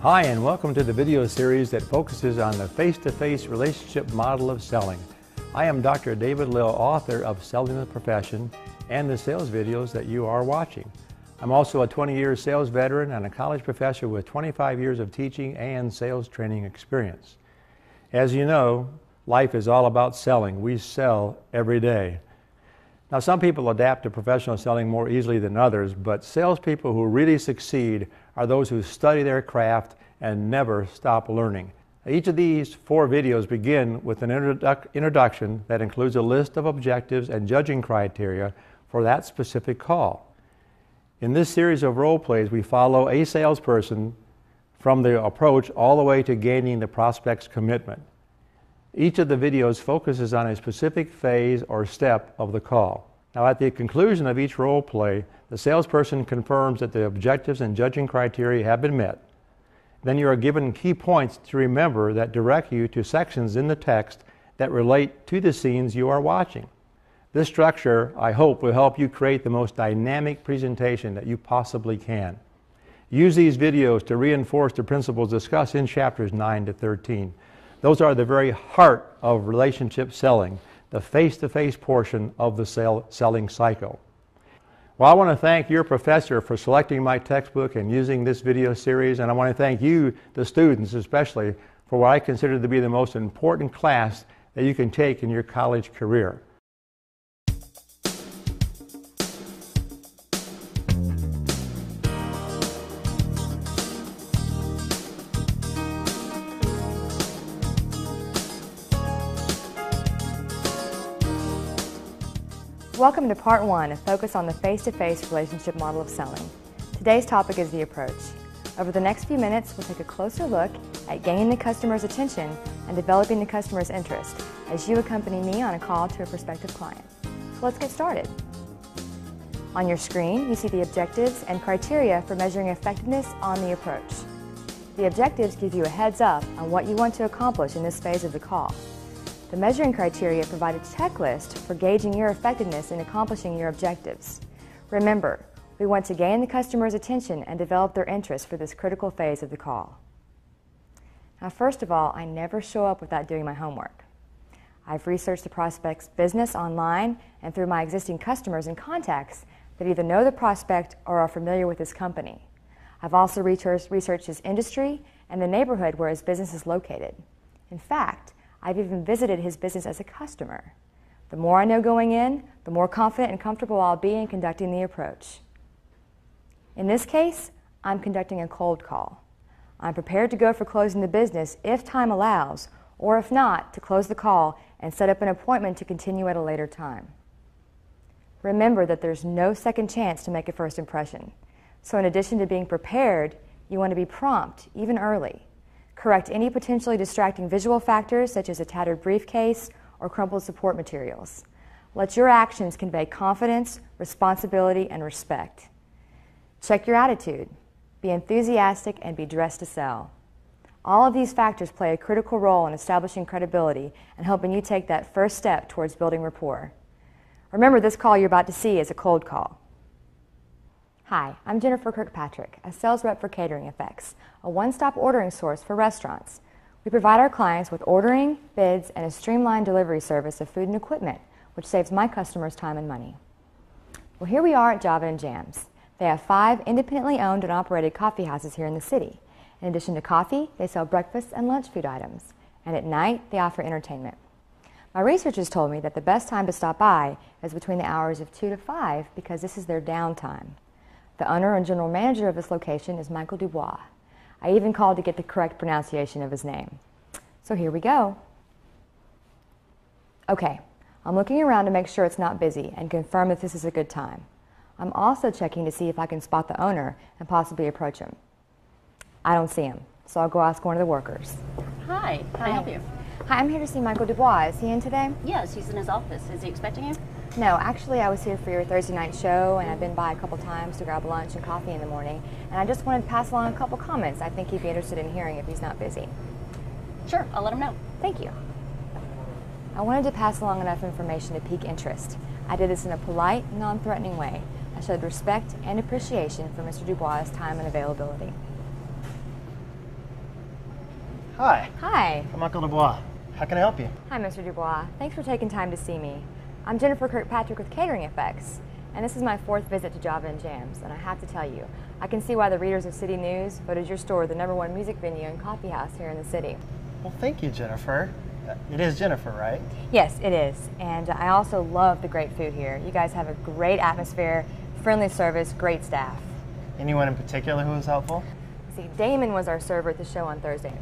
Hi, and welcome to the video series that focuses on the face-to-face relationship model of selling. I am Dr. David Lill, author of Selling the Profession and the sales videos that you are watching. I'm also a 20-year sales veteran and a college professor with 25 years of teaching and sales training experience. As you know, life is all about selling. We sell every day. Now, some people adapt to professional selling more easily than others, but salespeople who really succeed are those who study their craft and never stop learning. Each of these 4 videos begin with an introduction that includes a list of objectives and judging criteria for that specific call. In this series of role plays, we follow a salesperson from the approach all the way to gaining the prospect's commitment. Each of the videos focuses on a specific phase or step of the call. Now, at the conclusion of each role play, the salesperson confirms that the objectives and judging criteria have been met. Then you are given key points to remember that direct you to sections in the text that relate to the scenes you are watching. This structure, I hope, will help you create the most dynamic presentation that you possibly can. Use these videos to reinforce the principles discussed in chapters 9 to 13. Those are the very heart of relationship selling, the face-to-face portion of the selling cycle. Well, I want to thank your professor for selecting my textbook and using this video series, and I want to thank you, the students especially, for what I consider to be the most important class that you can take in your college career. Welcome to Part 1, a focus on the face-to-face relationship model of selling. Today's topic is the approach. Over the next few minutes, we'll take a closer look at gaining the customer's attention and developing the customer's interest as you accompany me on a call to a prospective client. So let's get started. On your screen, you see the objectives and criteria for measuring effectiveness on the approach. The objectives give you a heads up on what you want to accomplish in this phase of the call. The measuring criteria provide a checklist for gauging your effectiveness in accomplishing your objectives. Remember, we want to gain the customer's attention and develop their interest for this critical phase of the call. Now, first of all, I never show up without doing my homework. I've researched the prospect's business online and through my existing customers and contacts that either know the prospect or are familiar with his company. I've also researched his industry and the neighborhood where his business is located. In fact, I've even visited his business as a customer. The more I know going in, the more confident and comfortable I'll be in conducting the approach. In this case, I'm conducting a cold call. I'm prepared to go for closing the business if time allows, or if not, to close the call and set up an appointment to continue at a later time. Remember that there's no second chance to make a first impression. So in addition to being prepared, you want to be prompt, even early. Correct any potentially distracting visual factors such as a tattered briefcase or crumpled support materials. Let your actions convey confidence, responsibility, and respect. Check your attitude. Be enthusiastic and be dressed to sell. All of these factors play a critical role in establishing credibility and helping you take that first step towards building rapport. Remember, this call you're about to see is a cold call. Hi, I'm Jennifer Kirkpatrick, a sales rep for Catering Effects, a one-stop ordering source for restaurants. We provide our clients with ordering, bids, and a streamlined delivery service of food and equipment, which saves my customers time and money. Well, here we are at Java and Jams. They have 5 independently owned and operated coffee houses here in the city. In addition to coffee, they sell breakfast and lunch food items, and at night, they offer entertainment. My research has told me that the best time to stop by is between the hours of 2 to 5 because this is their downtime. The owner and general manager of this location is Michael Dubois. I even called to get the correct pronunciation of his name. So here we go. Okay, I'm looking around to make sure it's not busy and confirm that this is a good time. I'm also checking to see if I can spot the owner and possibly approach him. I don't see him, so I'll go ask one of the workers. Hi, can I help you? Hi, I'm here to see Michael Dubois. Is he in today? Yes, he's in his office. Is he expecting you? No, actually I was here for your Thursday night show and I've been by a couple times to grab lunch and coffee in the morning, and I just wanted to pass along a couple comments I think he'd be interested in hearing if he's not busy. Sure, I'll let him know. Thank you. I wanted to pass along enough information to pique interest. I did this in a polite, non-threatening way. I showed respect and appreciation for Mr. Dubois' time and availability. Hi, Hi. I'm Uncle Dubois. How can I help you? Hi, Mr. Dubois. Thanks for taking time to see me. I'm Jennifer Kirkpatrick with Catering Effects, and this is my 4th visit to Java and Jams, and I have to tell you, I can see why the readers of City News voted your store the #1 music venue and coffee house here in the city. Well, thank you, Jennifer. It is Jennifer, right? Yes, it is, and I also love the great food here. You guys have a great atmosphere, friendly service, great staff. Anyone in particular who was helpful? See, Damon was our server at the show on Thursday.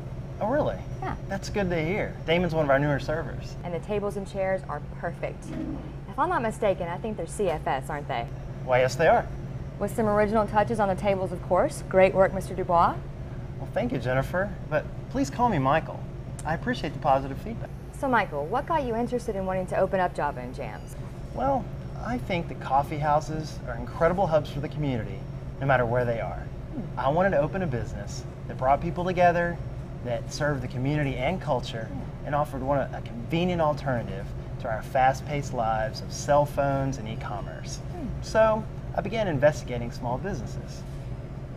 Oh, really? Yeah. That's good to hear. Damon's one of our newer servers. And the tables and chairs are perfect. If I'm not mistaken, I think they're CFS, aren't they? Why, yes, they are. With some original touches on the tables, of course. Great work, Mr. Dubois. Well, thank you, Jennifer. But please call me Michael. I appreciate the positive feedback. So, Michael, what got you interested in wanting to open up Java and Jams? Well, I think that coffee houses are incredible hubs for the community, no matter where they are. I wanted to open a business that brought people together, that served the community and culture, and offered a convenient alternative to our fast-paced lives of cell phones and e-commerce. So I began investigating small businesses,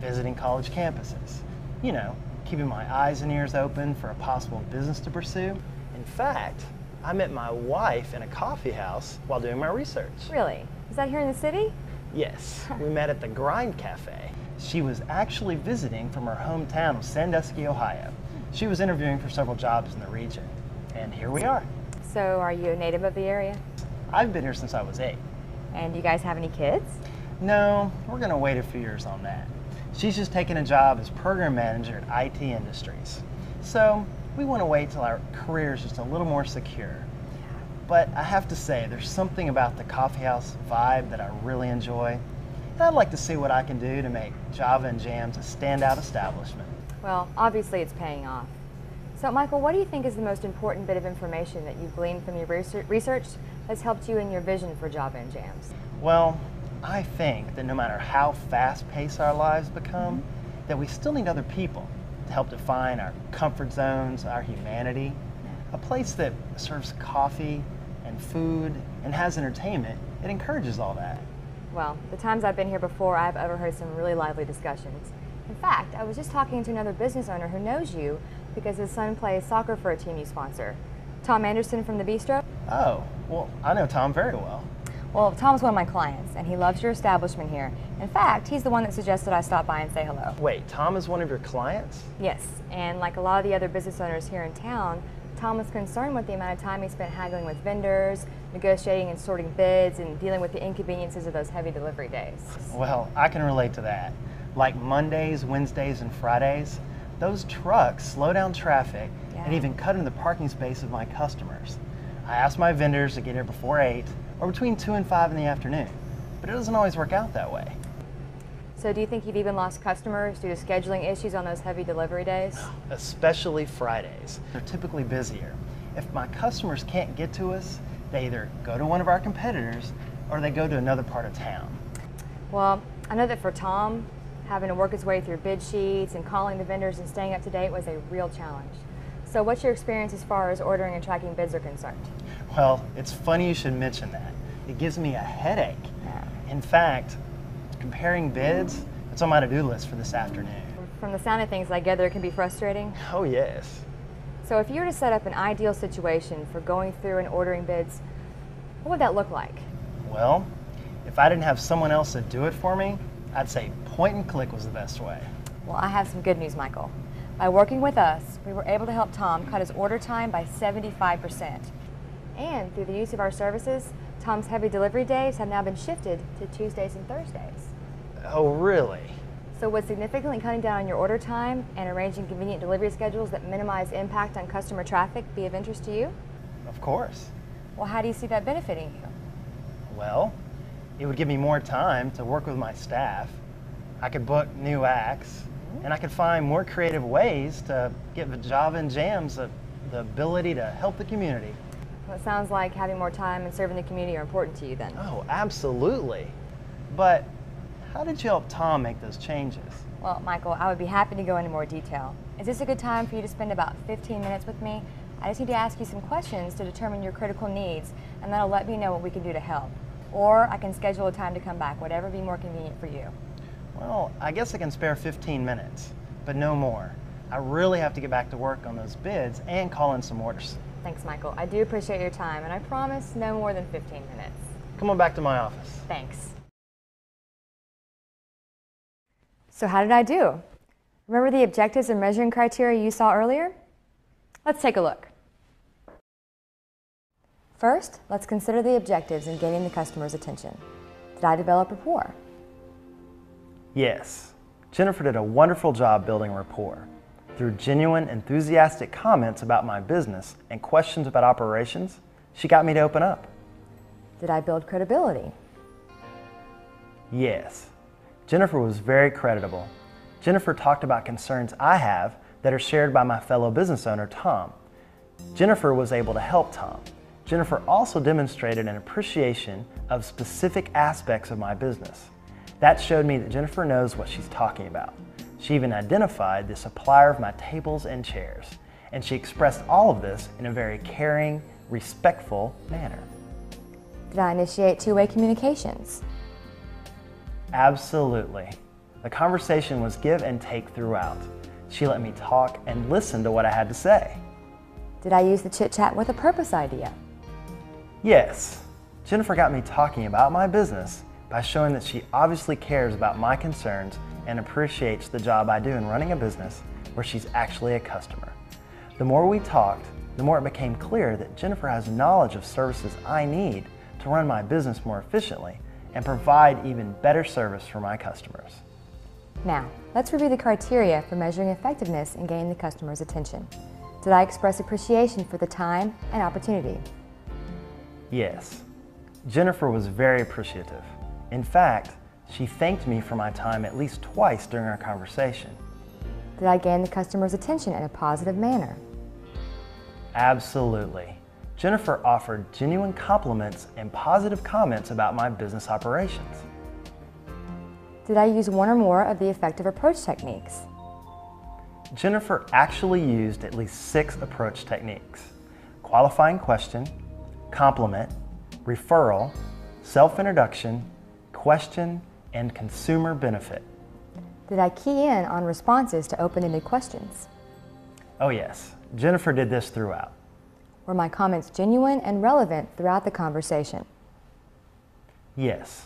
visiting college campuses, you know, keeping my eyes and ears open for a possible business to pursue. In fact, I met my wife in a coffee house while doing my research. Really? Is that here in the city? Yes, we met at the Grind Cafe. She was actually visiting from her hometown of Sandusky, Ohio. She was interviewing for several jobs in the region, and here we are. So, are you a native of the area? I've been here since I was 8. And you guys have any kids? No, we're gonna wait a few years on that. She's just taking a job as program manager at IT Industries. So, we want to wait till our career is just a little more secure. But I have to say, there's something about the coffee house vibe that I really enjoy. And I'd like to see what I can do to make Java and Jams a standout establishment. Well, obviously it's paying off. So, Michael, what do you think is the most important bit of information that you've gleaned from your research that's helped you in your vision for Java and Jams? Well, I think that no matter how fast-paced our lives become, that we still need other people to help define our comfort zones, our humanity. A place that serves coffee and food and has entertainment, it encourages all that. Well, the times I've been here before, I've overheard some really lively discussions. In fact, I was just talking to another business owner who knows you because his son plays soccer for a team you sponsor. Tom Anderson from the Bistro? Oh, well, I know Tom very well. Well, Tom's one of my clients, and he loves your establishment here. In fact, he's the one that suggested I stop by and say hello. Wait, Tom is one of your clients? Yes, and like a lot of the other business owners here in town, Tom was concerned with the amount of time he spent haggling with vendors, negotiating and sorting bids, and dealing with the inconveniences of those heavy delivery days. Well, I can relate to that. Like Mondays, Wednesdays, and Fridays, those trucks slow down traffic and even cut into the parking space of my customers. I ask my vendors to get here before 8 or between 2 and 5 in the afternoon, but it doesn't always work out that way. So do you think you've even lost customers due to scheduling issues on those heavy delivery days? Especially Fridays. They're typically busier. If my customers can't get to us, they either go to one of our competitors or they go to another part of town. Well, I know that for Tom, having to work his way through bid sheets and calling the vendors and staying up to date was a real challenge. So what's your experience as far as ordering and tracking bids are concerned? Well, it's funny you should mention that. It gives me a headache. Yeah. In fact, comparing bids, it's on my to-do list for this afternoon. From the sound of things, I gather it can be frustrating. Oh, yes. So if you were to set up an ideal situation for going through and ordering bids, what would that look like? Well, if I didn't have someone else to do it for me, I'd say point and click was the best way. Well, I have some good news, Michael. By working with us, we were able to help Tom cut his order time by 75%. And through the use of our services, Tom's heavy delivery days have now been shifted to Tuesdays and Thursdays. Oh, really? So would significantly cutting down on your order time and arranging convenient delivery schedules that minimize impact on customer traffic be of interest to you? Of course. Well, how do you see that benefiting you? Well, it would give me more time to work with my staff. I could book new acts, and I could find more creative ways to give Java and Jams the ability to help the community. Well, it sounds like having more time and serving the community are important to you then. Oh, absolutely. But how did you help Tom make those changes? Well, Michael, I would be happy to go into more detail. Is this a good time for you to spend about 15 minutes with me? I just need to ask you some questions to determine your critical needs, and that'll let me know what we can do to help. Or I can schedule a time to come back, whatever be more convenient for you. Well, I guess I can spare 15 minutes, but no more. I really have to get back to work on those bids and call in some orders. Thanks, Michael. I do appreciate your time, and I promise no more than 15 minutes. Come on back to my office. Thanks. So how did I do? Remember the objectives and measuring criteria you saw earlier? Let's take a look. First, let's consider the objectives in gaining the customer's attention. Did I develop rapport? Yes. Jennifer did a wonderful job building rapport. Through genuine, enthusiastic comments about my business and questions about operations, she got me to open up. Did I build credibility? Yes. Jennifer was very creditable. Jennifer talked about concerns I have that are shared by my fellow business owner, Tom. Jennifer was able to help Tom. Jennifer also demonstrated an appreciation of specific aspects of my business. That showed me that Jennifer knows what she's talking about. She even identified the supplier of my tables and chairs, and she expressed all of this in a very caring, respectful manner. Did I initiate two-way communications? Absolutely. The conversation was give and take throughout. She let me talk and listen to what I had to say. Did I use the chit-chat with a purpose idea? Yes. Jennifer got me talking about my business by showing that she obviously cares about my concerns and appreciates the job I do in running a business where she's actually a customer. The more we talked, the more it became clear that Jennifer has knowledge of services I need to run my business more efficiently and provide even better service for my customers. Now, let's review the criteria for measuring effectiveness in gaining the customer's attention. Did I express appreciation for the time and opportunity? Yes. Jennifer was very appreciative. In fact, she thanked me for my time at least twice during our conversation. Did I gain the customer's attention in a positive manner? Absolutely. Jennifer offered genuine compliments and positive comments about my business operations. Did I use one or more of the effective approach techniques? Jennifer actually used at least 6 approach techniques: qualifying question, compliment, referral, self-introduction, question, and consumer benefit. Did I key in on responses to open-ended questions? Oh yes, Jennifer did this throughout. Were my comments genuine and relevant throughout the conversation? Yes.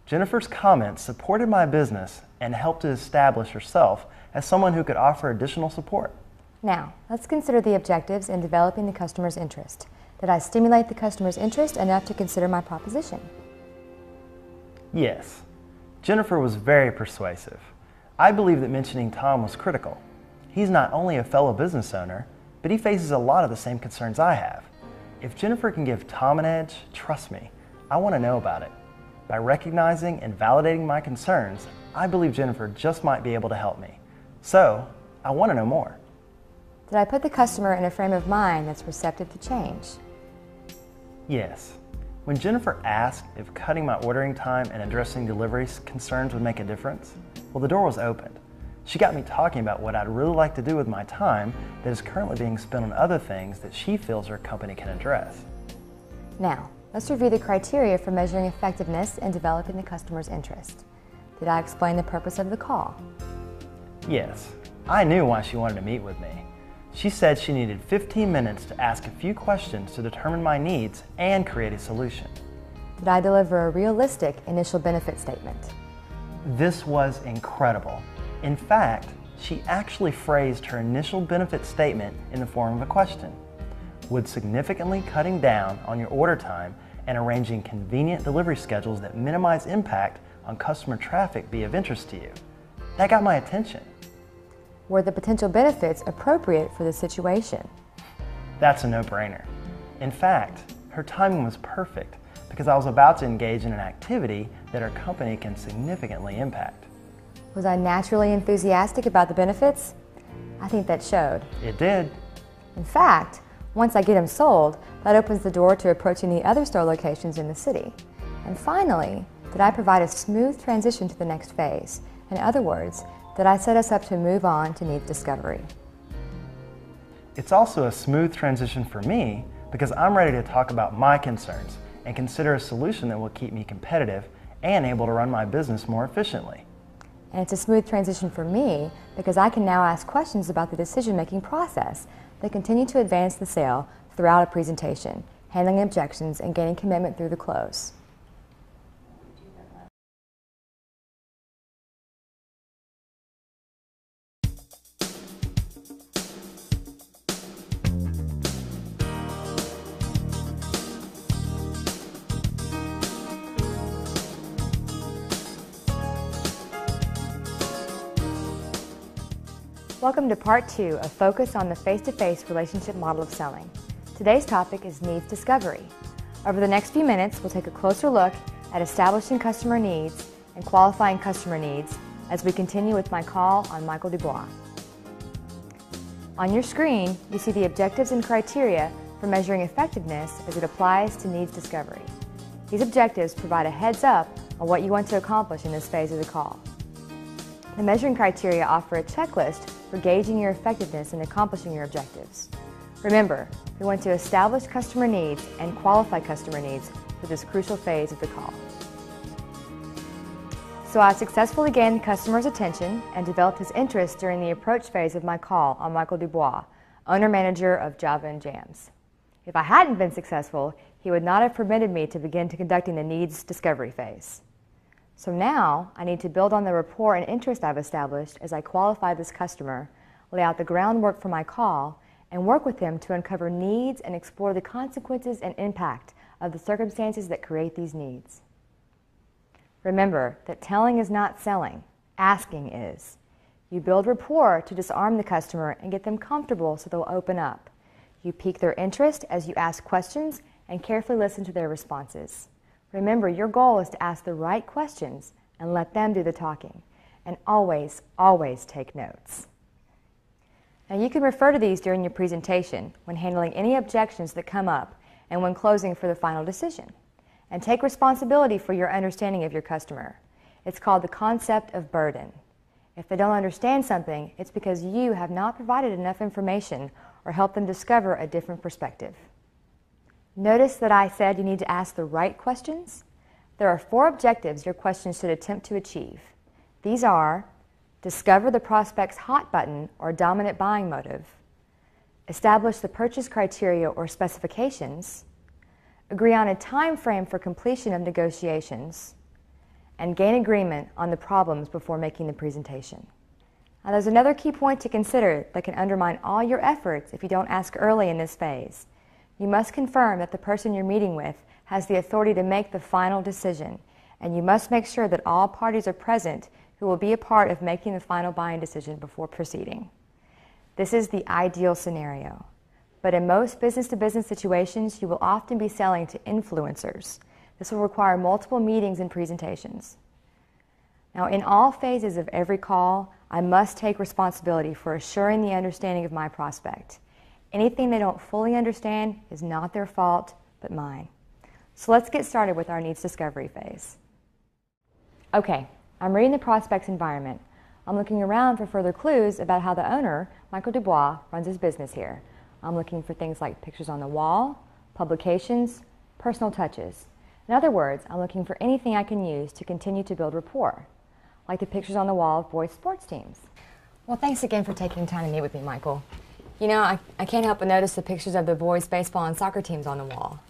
Jennifer's comments supported my business and helped to establish herself as someone who could offer additional support. Now, let's consider the objectives in developing the customer's interest. Did I stimulate the customer's interest enough to consider my proposition? Yes. Jennifer was very persuasive. I believe that mentioning Tom was critical. He's not only a fellow business owner, but he faces a lot of the same concerns I have. If Jennifer can give Tom an edge, trust me, I want to know about it. By recognizing and validating my concerns, I believe Jennifer just might be able to help me. So, I want to know more. Did I put the customer in a frame of mind that's receptive to change? Yes. When Jennifer asked if cutting my ordering time and addressing delivery concerns would make a difference, well, the door was opened. She got me talking about what I'd really like to do with my time that is currently being spent on other things that she feels her company can address. Now, let's review the criteria for measuring effectiveness in developing the customer's interest. Did I explain the purpose of the call? Yes. I knew why she wanted to meet with me. She said she needed 15 minutes to ask a few questions to determine my needs and create a solution. Did I deliver a realistic initial benefit statement? This was incredible. In fact, she actually phrased her initial benefit statement in the form of a question. Would significantly cutting down on your order time and arranging convenient delivery schedules that minimize impact on customer traffic be of interest to you? That got my attention. Were the potential benefits appropriate for the situation? That's a no-brainer. In fact, her timing was perfect because I was about to engage in an activity that our company can significantly impact. Was I naturally enthusiastic about the benefits? I think that showed. It did. In fact, once I get them sold, that opens the door to approaching the other store locations in the city. And finally, did I provide a smooth transition to the next phase? In other words, did I set us up to move on to needs discovery? It's also a smooth transition for me because I'm ready to talk about my concerns and consider a solution that will keep me competitive and able to run my business more efficiently. And it's a smooth transition for me because I can now ask questions about the decision-making process that continue to advance the sale throughout a presentation, handling objections and gaining commitment through the close. Welcome to part 2 of Focus on the Face-to-Face Relationship Model of Selling. Today's topic is needs discovery. Over the next few minutes, we'll take a closer look at establishing customer needs and qualifying customer needs as we continue with my call on Michael Dubois. On your screen, you see the objectives and criteria for measuring effectiveness as it applies to needs discovery. These objectives provide a heads up on what you want to accomplish in this phase of the call. The measuring criteria offer a checklist for gauging your effectiveness in accomplishing your objectives. Remember, we want to establish customer needs and qualify customer needs for this crucial phase of the call. So I successfully gained the customer's attention and developed his interest during the approach phase of my call on Michael Dubois, owner-manager of Java and Jams. If I hadn't been successful, he would not have permitted me to begin conducting the needs discovery phase. So now, I need to build on the rapport and interest I've established as I qualify this customer, lay out the groundwork for my call, and work with them to uncover needs and explore the consequences and impact of the circumstances that create these needs. Remember that telling is not selling, asking is. You build rapport to disarm the customer and get them comfortable so they'll open up. You pique their interest as you ask questions and carefully listen to their responses. Remember, your goal is to ask the right questions and let them do the talking. And always, always take notes. Now you can refer to these during your presentation when handling any objections that come up and when closing for the final decision. And take responsibility for your understanding of your customer. It's called the concept of burden. If they don't understand something, it's because you have not provided enough information or helped them discover a different perspective. Notice that I said you need to ask the right questions. There are 4 objectives your questions should attempt to achieve. These are: discover the prospect's hot button or dominant buying motive, establish the purchase criteria or specifications, agree on a time frame for completion of negotiations, and gain agreement on the problems before making the presentation. Now there's another key point to consider that can undermine all your efforts if you don't ask early in this phase. You must confirm that the person you're meeting with has the authority to make the final decision, and you must make sure that all parties are present who will be a part of making the final buying decision before proceeding. This is the ideal scenario, but in most business-to-business situations, you will often be selling to influencers. This will require multiple meetings and presentations. Now, in all phases of every call, I must take responsibility for assuring the understanding of my prospect. Anything they don't fully understand is not their fault, but mine. So let's get started with our needs discovery phase. Okay, I'm reading the prospect's environment. I'm looking around for further clues about how the owner, Michael Dubois, runs his business here. I'm looking for things like pictures on the wall, publications, personal touches. In other words, I'm looking for anything I can use to continue to build rapport, like the pictures on the wall of boys' sports teams. Well, thanks again for taking time to meet with me, Michael. You know, I can't help but notice the pictures of the boys' baseball and soccer teams on the wall.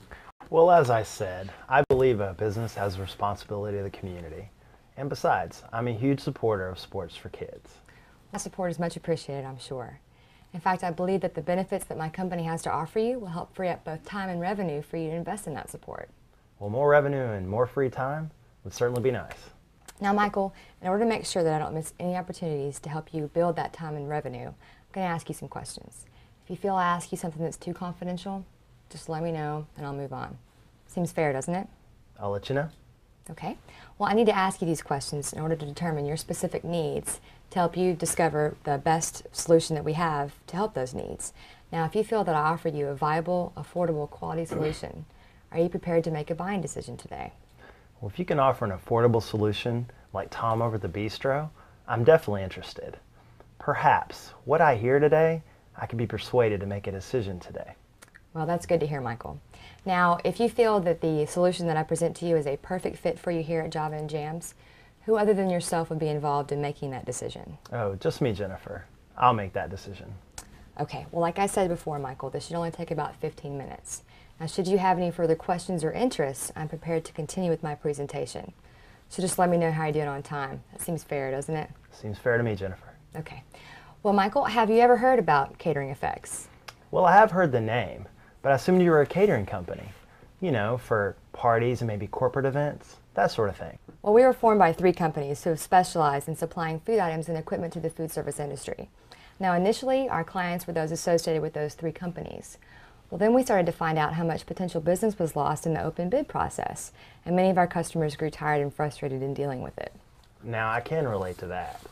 Well, as I said, I believe a business has a responsibility to the community. And besides, I'm a huge supporter of sports for kids. That support is much appreciated, I'm sure. In fact, I believe that the benefits that my company has to offer you will help free up both time and revenue for you to invest in that support. Well, more revenue and more free time would certainly be nice. Now, Michael, in order to make sure that I don't miss any opportunities to help you build that time and revenue, I'm going to ask you some questions. If you feel I ask you something that's too confidential, just let me know and I'll move on. Seems fair, doesn't it? I'll let you know. Okay. Well, I need to ask you these questions in order to determine your specific needs to help you discover the best solution that we have to help those needs. Now, if you feel that I offer you a viable, affordable, quality solution, are you prepared to make a buying decision today? Well, if you can offer an affordable solution like Tom over at the Bistro, I'm definitely interested. Perhaps what I hear today, I can be persuaded to make a decision today. Well, that's good to hear, Michael. Now, if you feel that the solution that I present to you is a perfect fit for you here at Java and Jams, Who other than yourself would be involved in making that decision? Oh, just me, Jennifer. I'll make that decision. Okay, well, like I said before, Michael, this should only take about 15 minutes. Now, should you have any further questions or interests, I'm prepared to continue with my presentation. So just let me know how you're doing on time. That seems fair, doesn't it? Seems fair to me, Jennifer. Okay. Well, Michael, have you ever heard about catering effects? Well, I have heard the name, but I assumed you were a catering company. You know, for parties and maybe corporate events, that sort of thing. Well, we were formed by 3 companies who have specialized in supplying food items and equipment to the food service industry. Now, initially, our clients were those associated with those 3 companies. Well, then we started to find out how much potential business was lost in the open bid process, and many of our customers grew tired and frustrated in dealing with it. Now, I can relate to that.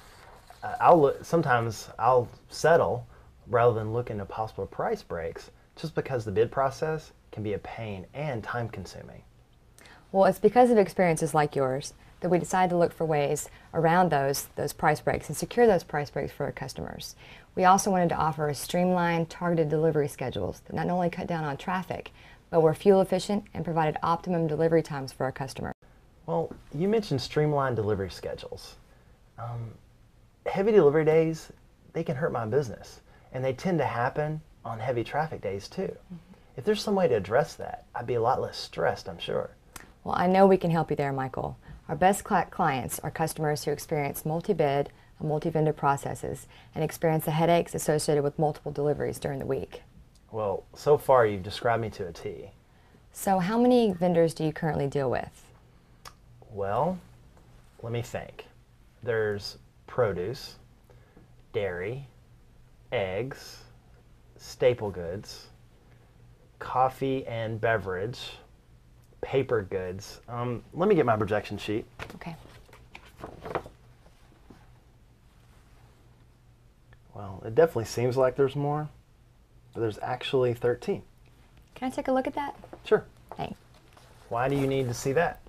Sometimes I'll settle rather than look into possible price breaks just because the bid process can be a pain and time consuming. Well, it's because of experiences like yours that we decided to look for ways around those price breaks and secure those price breaks for our customers. We also wanted to offer a streamlined, targeted delivery schedules that not only cut down on traffic, but were fuel efficient and provided optimum delivery times for our customers. Well, you mentioned streamlined delivery schedules. Heavy delivery days, they can hurt my business, and they tend to happen on heavy traffic days too. If there's some way to address that, I'd be a lot less stressed, I'm sure. Well, I know we can help you there, Michael. Our best clients are customers who experience multi-bid and multi-vendor processes and experience the headaches associated with multiple deliveries during the week. Well, so far you've described me to a T. So how many vendors do you currently deal with? Well, let me think. There's produce, dairy, eggs, staple goods, coffee and beverage, paper goods. Let me get my projection sheet. Okay. Well, it definitely seems like there's more, but there's actually 13. Can I take a look at that? Sure. Thanks. Why do you need to see that?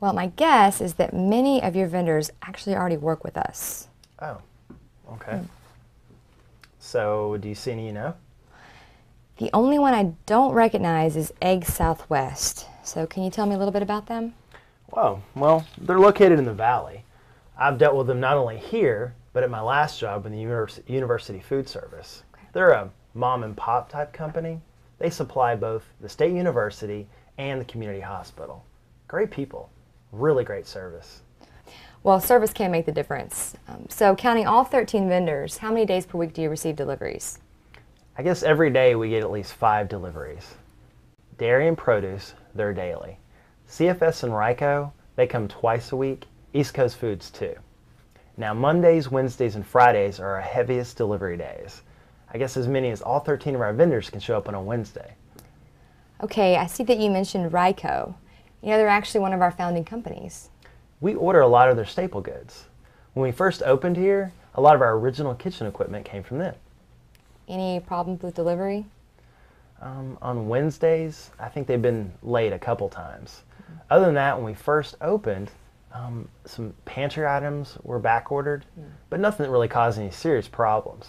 Well, my guess is that many of your vendors actually already work with us. Oh, okay. So, do you see any you know? The only one I don't recognize is Egg Southwest. So can you tell me a little bit about them? Whoa, well, they're located in the Valley. I've dealt with them not only here, but at my last job in the University Food Service. Okay. They're a mom and pop type company. They supply both the State University and the community hospital. Great people, really great service. Well, service can make the difference. So counting all 13 vendors, how many days per week do you receive deliveries? I guess every day we get at least 5 deliveries. Dairy and produce, they're daily. CFS and Ryco, they come twice a week. East Coast Foods too. Now Mondays, Wednesdays, and Fridays are our heaviest delivery days. I guess as many as all 13 of our vendors can show up on a Wednesday. Okay, I see that you mentioned Ryco. You know, they're actually one of our founding companies. We order a lot of their staple goods. When we first opened here, a lot of our original kitchen equipment came from them. Any problems with delivery? On Wednesdays, I think they've been late a couple times. Other than that, when we first opened, some pantry items were back ordered, but nothing that really caused any serious problems.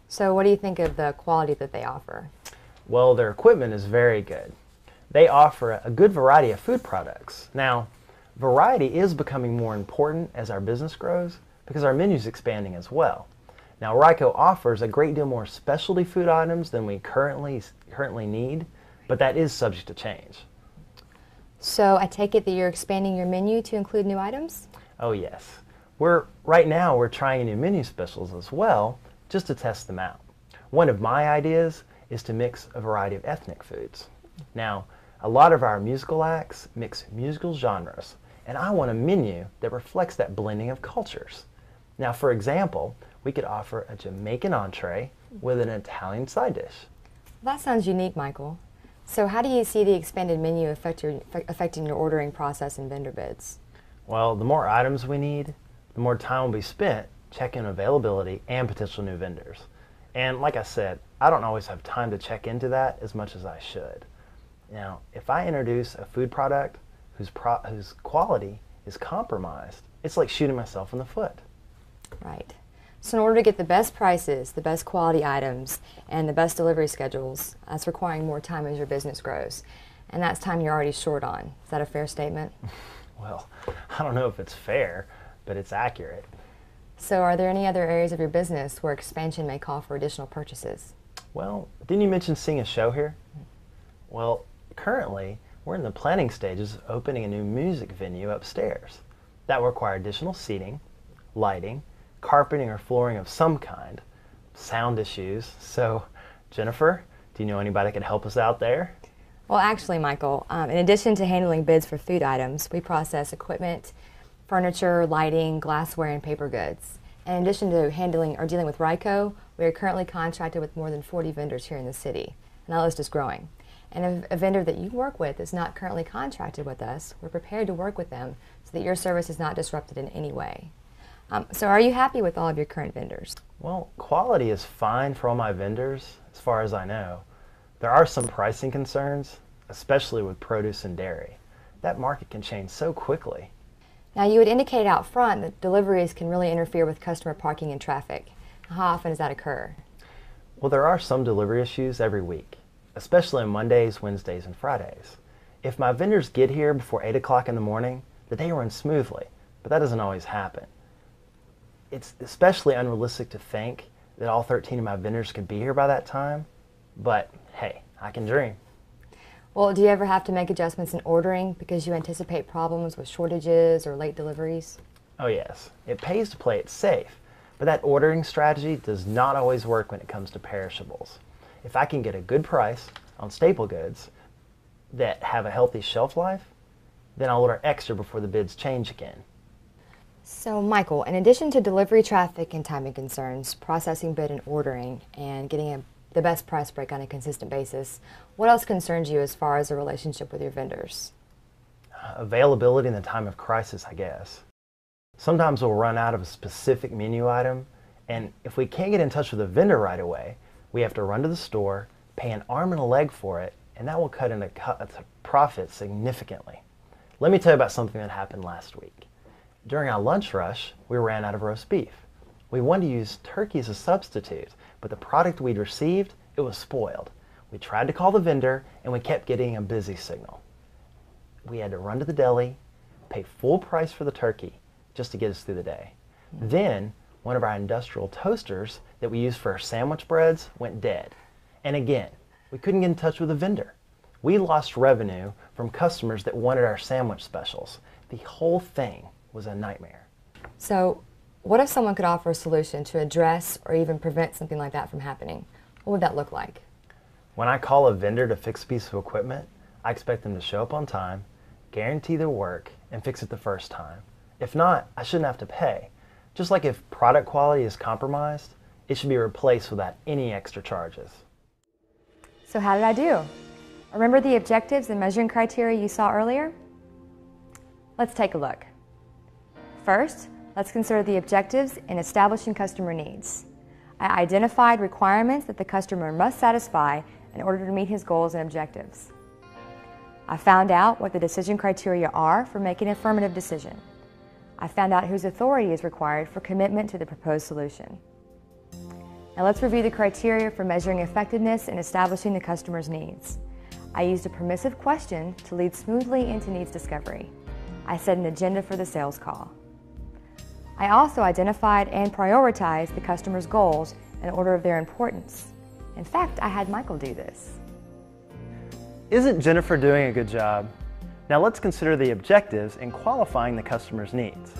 So what do you think of the quality that they offer? Well, their equipment is very good. They offer a good variety of food products. Now, variety is becoming more important as our business grows because our menu is expanding as well. Now, Ryco offers a great deal more specialty food items than we currently need, but that is subject to change. So I take it that you're expanding your menu to include new items? Oh yes. Right now we're trying new menu specials as well, just to test them out. One of my ideas is to mix a variety of ethnic foods. Now, a lot of our musical acts mix musical genres, and I want a menu that reflects that blending of cultures. Now, for example, we could offer a Jamaican entree with an Italian side dish. That sounds unique, Michael. So how do you see the expanded menu affecting your ordering process and vendor bids? Well, the more items we need, the more time will be spent checking availability and potential new vendors. And like I said, I don't always have time to check into that as much as I should. Now, if I introduce a food product whose quality is compromised, it's like shooting myself in the foot. Right. So in order to get the best prices, the best quality items, and the best delivery schedules, that's requiring more time as your business grows. And that's time you're already short on. Is that a fair statement? Well, I don't know if it's fair, but it's accurate. So are there any other areas of your business where expansion may call for additional purchases? Well, didn't you mention seeing a show here? Well, currently, we're in the planning stages of opening a new music venue upstairs. That will require additional seating, lighting, carpeting or flooring of some kind, sound issues. So, Jennifer, do you know anybody that could help us out there? Well, actually, Michael, in addition to handling bids for food items, we process equipment, furniture, lighting, glassware, and paper goods. In addition to handling or dealing with RICO, we are currently contracted with more than 40 vendors here in the city, and that list is growing. And if a vendor that you work with is not currently contracted with us, we're prepared to work with them so that your service is not disrupted in any way. So are you happy with all of your current vendors? Well, quality is fine for all my vendors, as far as I know. There are some pricing concerns, especially with produce and dairy. That market can change so quickly. Now, you had indicated out front that deliveries can really interfere with customer parking and traffic. How often does that occur? Well, there are some delivery issues every week, especially on Mondays, Wednesdays, and Fridays. If my vendors get here before 8 o'clock in the morning, the day runs smoothly, but that doesn't always happen. It's especially unrealistic to think that all 13 of my vendors could be here by that time, but hey, I can dream. Well, do you ever have to make adjustments in ordering because you anticipate problems with shortages or late deliveries? Oh yes, it pays to play it safe, but that ordering strategy does not always work when it comes to perishables. If I can get a good price on staple goods that have a healthy shelf life, then I'll order extra before the bids change again. So, Michael, in addition to delivery traffic and timing concerns, processing bid and ordering, and getting the best price break on a consistent basis, what else concerns you as far as a relationship with your vendors? Availability in the time of crisis, I guess. Sometimes we'll run out of a specific menu item, and if we can't get in touch with the vendor right away, we have to run to the store, pay an arm and a leg for it, and that will cut into profit significantly. Let me tell you about something that happened last week. During our lunch rush, we ran out of roast beef. We wanted to use turkey as a substitute, but the product we'd received, it was spoiled. We tried to call the vendor, and we kept getting a busy signal. We had to run to the deli, pay full price for the turkey, just to get us through the day. Then, one of our industrial toasters that we use for our sandwich breads went dead. And again, we couldn't get in touch with the vendor. We lost revenue from customers that wanted our sandwich specials. The whole thing was a nightmare. So, what if someone could offer a solution to address or even prevent something like that from happening? What would that look like? When I call a vendor to fix a piece of equipment, I expect them to show up on time, guarantee their work, and fix it the first time. If not, I shouldn't have to pay. Just like if product quality is compromised, it should be replaced without any extra charges. So how did I do? Remember the objectives and measuring criteria you saw earlier? Let's take a look. First, let's consider the objectives in establishing customer needs. I identified requirements that the customer must satisfy in order to meet his goals and objectives. I found out what the decision criteria are for making an affirmative decision. I found out whose authority is required for commitment to the proposed solution. Now let's review the criteria for measuring effectiveness in establishing the customer's needs. I used a permissive question to lead smoothly into needs discovery. I set an agenda for the sales call. I also identified and prioritized the customer's goals in order of their importance. In fact, I had Michael do this. Isn't Jennifer doing a good job? Now let's consider the objectives in qualifying the customer's needs.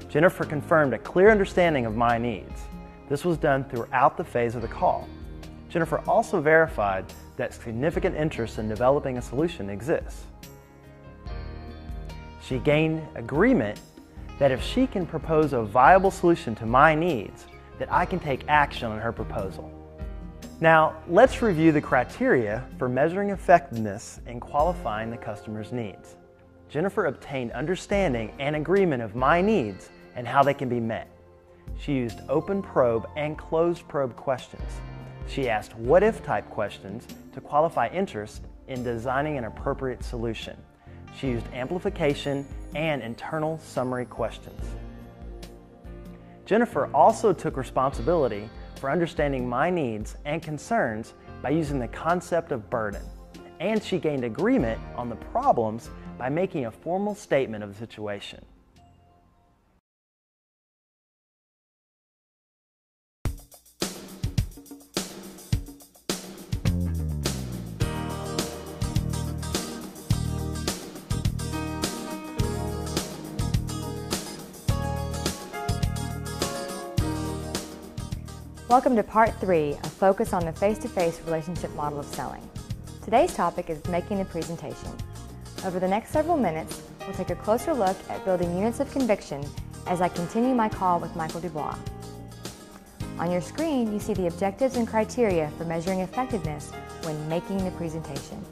Jennifer confirmed a clear understanding of my needs. This was done throughout the phase of the call. Jennifer also verified that significant interest in developing a solution exists. She gained agreement that if she can propose a viable solution to my needs, that I can take action on her proposal. Now, let's review the criteria for measuring effectiveness in qualifying the customer's needs. Jennifer obtained understanding and agreement of my needs and how they can be met. She used open probe and closed probe questions. She asked what-if type questions to qualify interest in designing an appropriate solution. She used amplification and internal summary questions. Jennifer also took responsibility for understanding my needs and concerns by using the concept of burden, and she gained agreement on the problems by making a formal statement of the situation. Welcome to Part 3, a focus on the face-to-face relationship model of selling. Today's topic is making the presentation. Over the next several minutes, we'll take a closer look at building units of conviction as I continue my call with Michael Dubois. On your screen, you see the objectives and criteria for measuring effectiveness when making the presentation.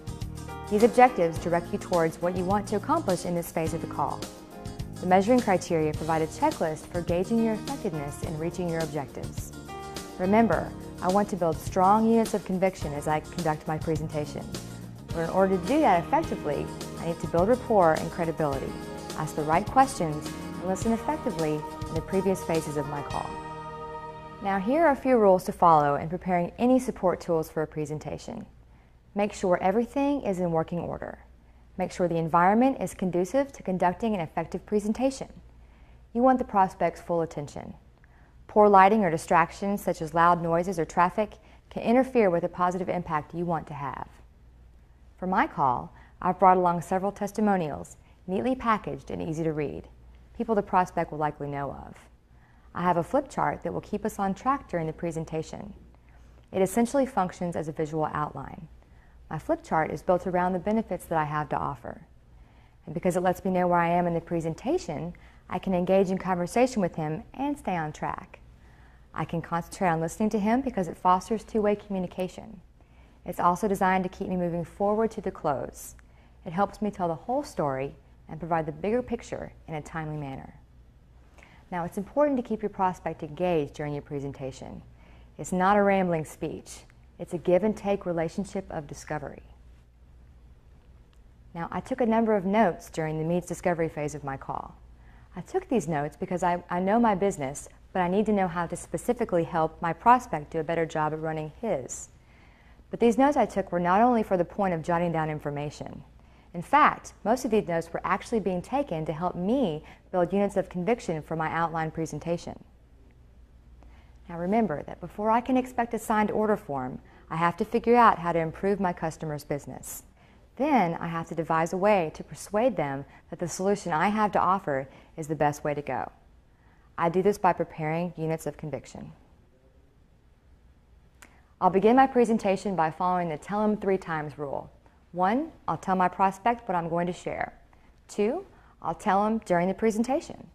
These objectives direct you towards what you want to accomplish in this phase of the call. The measuring criteria provide a checklist for gauging your effectiveness in reaching your objectives. Remember, I want to build strong units of conviction as I conduct my presentation. But in order to do that effectively, I need to build rapport and credibility, ask the right questions, and listen effectively in the previous phases of my call. Now, here are a few rules to follow in preparing any support tools for a presentation. Make sure everything is in working order. Make sure the environment is conducive to conducting an effective presentation. You want the prospect's full attention. Poor lighting or distractions, such as loud noises or traffic, can interfere with the positive impact you want to have. For my call, I've brought along several testimonials, neatly packaged and easy to read, people the prospect will likely know of. I have a flip chart that will keep us on track during the presentation. It essentially functions as a visual outline. My flip chart is built around the benefits that I have to offer. And because it lets me know where I am in the presentation, I can engage in conversation with him and stay on track. I can concentrate on listening to him because it fosters two-way communication. It's also designed to keep me moving forward to the close. It helps me tell the whole story and provide the bigger picture in a timely manner. Now, it's important to keep your prospect engaged during your presentation. It's not a rambling speech. It's a give-and-take relationship of discovery. Now, I took a number of notes during the meets discovery phase of my call. I took these notes because I know my business, but I need to know how to specifically help my prospect do a better job at running his. But these notes I took were not only for the point of jotting down information. In fact, most of these notes were actually being taken to help me build units of conviction for my outline presentation. Now remember that before I can expect a signed order form, I have to figure out how to improve my customer's business. Then I have to devise a way to persuade them that the solution I have to offer is the best way to go. I do this by preparing units of conviction. I'll begin my presentation by following the tell them 3 times rule. 1, I'll tell my prospect what I'm going to share. 2, I'll tell him during the presentation.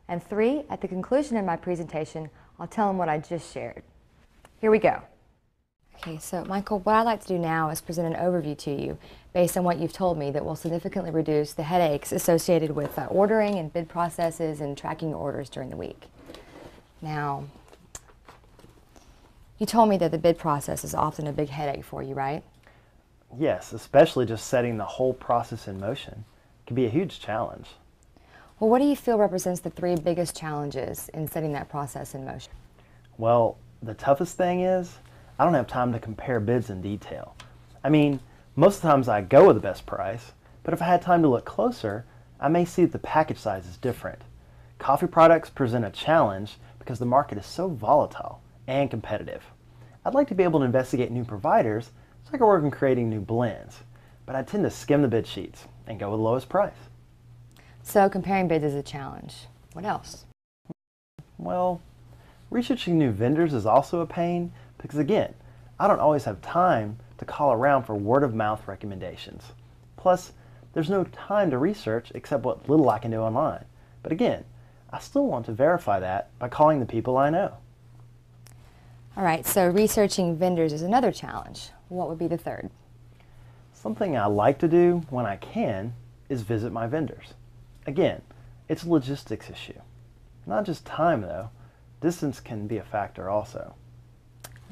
And 3, at the conclusion of my presentation, I'll tell him what I just shared. Here we go. Okay, so Michael, what I'd like to do now is present an overview to you based on what you've told me that will significantly reduce the headaches associated with ordering and bid processes and tracking your orders during the week. Now, you told me that the bid process is often a big headache for you, right? Yes, especially just setting the whole process in motion can be a huge challenge. Well, what do you feel represents the 3 biggest challenges in setting that process in motion? Well, the toughest thing is I don't have time to compare bids in detail. I mean, most of the times I go with the best price, but if I had time to look closer, I may see that the package size is different. Coffee products present a challenge because the market is so volatile and competitive. I'd like to be able to investigate new providers so I can work on creating new blends, but I tend to skim the bid sheets and go with the lowest price. So comparing bids is a challenge. What else? Well, researching new vendors is also a pain because, again, I don't always have time to call around for word-of-mouth recommendations. Plus, there's no time to research except what little I can do online. But again, I still want to verify that by calling the people I know. All right, so researching vendors is another challenge. What would be the 3rd? Something I like to do when I can is visit my vendors. Again, it's a logistics issue. Not just time, though. Distance can be a factor also.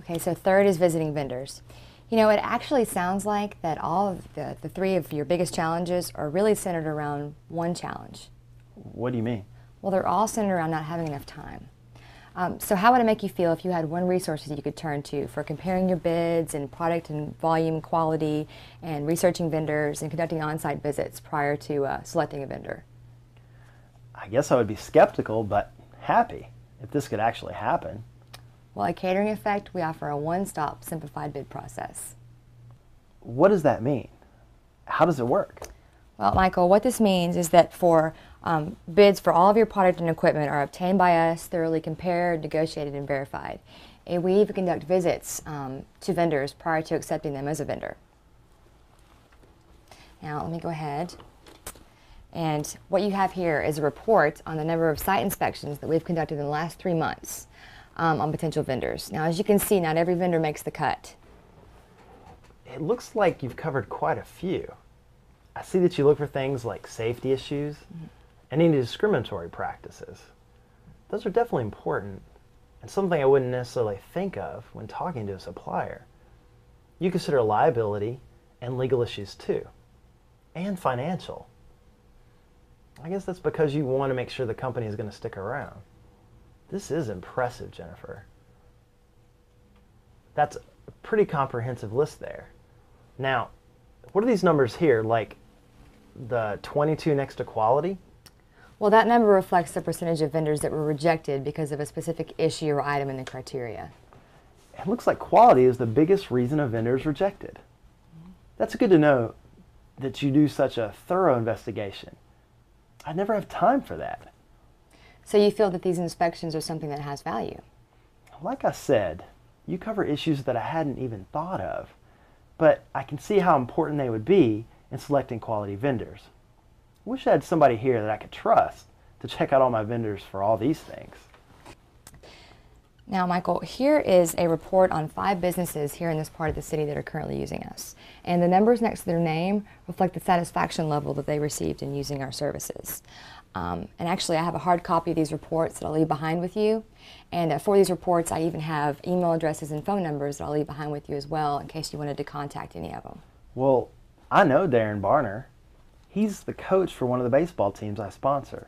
Okay, so 3rd is visiting vendors. You know, it actually sounds like that all of the 3 of your biggest challenges are really centered around one challenge. What do you mean? Well, they're all centered around not having enough time. So how would it make you feel if you had one resource that you could turn to for comparing your bids and product and volume quality and researching vendors and conducting on-site visits prior to selecting a vendor? I guess I would be skeptical, but happy if this could actually happen. Well, at Catering Effect, we offer a one-stop simplified bid process. What does that mean? How does it work? Well, Michael, what this means is that for bids for all of your product and equipment are obtained by us, thoroughly compared, negotiated, and verified. And we even conduct visits to vendors prior to accepting them as a vendor. Now, let me go ahead. And what you have here is a report on the number of site inspections that we've conducted in the last 3 months on potential vendors. Now, as you can see, not every vendor makes the cut. It looks like you've covered quite a few. I see that you look for things like safety issues and any discriminatory practices. Those are definitely important and something I wouldn't necessarily think of when talking to a supplier. You consider liability and legal issues too, and financial. I guess that's because you want to make sure the company is going to stick around. This is impressive, Jennifer. That's a pretty comprehensive list there. Now, what are these numbers here, like the 22 next to quality? Well, that number reflects the percentage of vendors that were rejected because of a specific issue or item in the criteria. It looks like quality is the biggest reason a vendor is rejected. That's good to know that you do such a thorough investigation. I never have time for that. So you feel that these inspections are something that has value? Like I said, you cover issues that I hadn't even thought of, but I can see how important they would be in selecting quality vendors. I wish I had somebody here that I could trust to check out all my vendors for all these things. Now, Michael, here is a report on 5 businesses here in this part of the city that are currently using us. And the numbers next to their name reflect the satisfaction level that they received in using our services. And actually, I have a hard copy of these reports that I'll leave behind with you. And for these reports, I even have email addresses and phone numbers that I'll leave behind with you as well in case you wanted to contact any of them. Well, I know Darren Barner. He's the coach for one of the baseball teams I sponsor.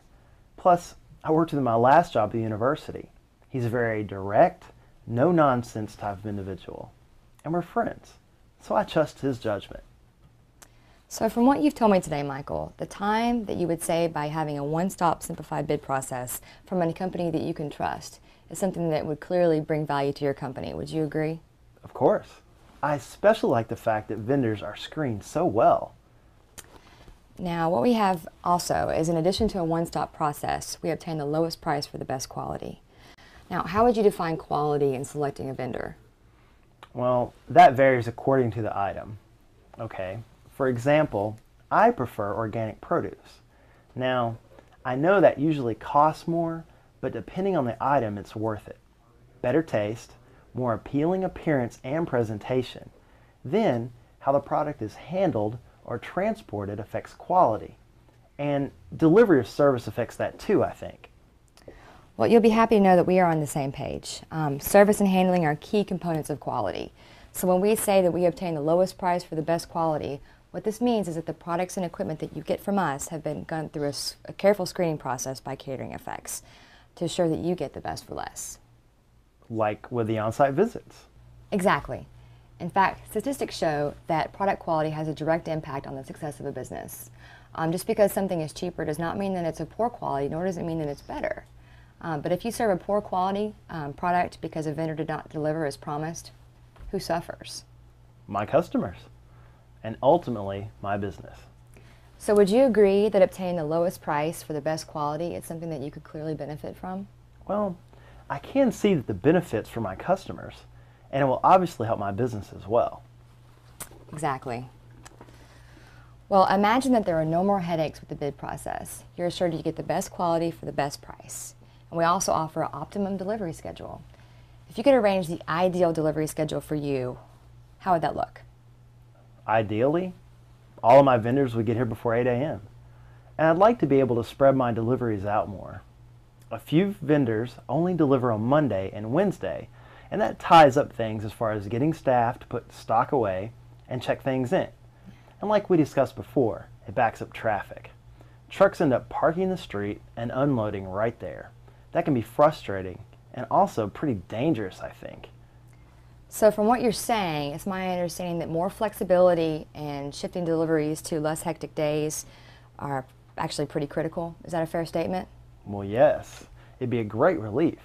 Plus, I worked with him my last job at the university. He's a very direct, no-nonsense type of individual. And we're friends, so I trust his judgment. So from what you've told me today, Michael, the time that you would save by having a one-stop simplified bid process from a company that you can trust is something that would clearly bring value to your company. Would you agree? Of course. I especially like the fact that vendors are screened so well. Now, what we have also is, in addition to a one-stop process, we obtain the lowest price for the best quality. Now, how would you define quality in selecting a vendor? Well, that varies according to the item. Okay, for example, I prefer organic produce. Now, I know that usually costs more, but depending on the item, it's worth it. Better taste, more appealing appearance and presentation. Then, how the product is handled or transported affects quality. And delivery of service affects that too, I think. Well, you'll be happy to know that we are on the same page. Service and handling are key components of quality. So when we say that we obtain the lowest price for the best quality, what this means is that the products and equipment that you get from us have been gone through a careful screening process by Catering Effects to ensure that you get the best for less. Like with the on-site visits. Exactly. In fact, statistics show that product quality has a direct impact on the success of a business. Just because something is cheaper does not mean that it's of poor quality, nor does it mean that it's better. But if you serve a poor quality product because a vendor did not deliver as promised, who suffers? My customers, and ultimately my business. So would you agree that obtaining the lowest price for the best quality is something that you could clearly benefit from? Well, I can see that the benefits for my customers, and it will obviously help my business as well. Exactly. Well, imagine that there are no more headaches with the bid process. You're assured you get the best quality for the best price. And we also offer an optimum delivery schedule. If you could arrange the ideal delivery schedule for you, how would that look? Ideally, all of my vendors would get here before 8 a.m. And I'd like to be able to spread my deliveries out more. A few vendors only deliver on Monday and Wednesday, and that ties up things as far as getting staff to put stock away and check things in. And like we discussed before, it backs up traffic. Trucks end up parking in the street and unloading right there. That can be frustrating and also pretty dangerous, I think. So from what you're saying, it's my understanding that more flexibility and shifting deliveries to less hectic days are actually pretty critical. Is that a fair statement? Well, yes, it'd be a great relief.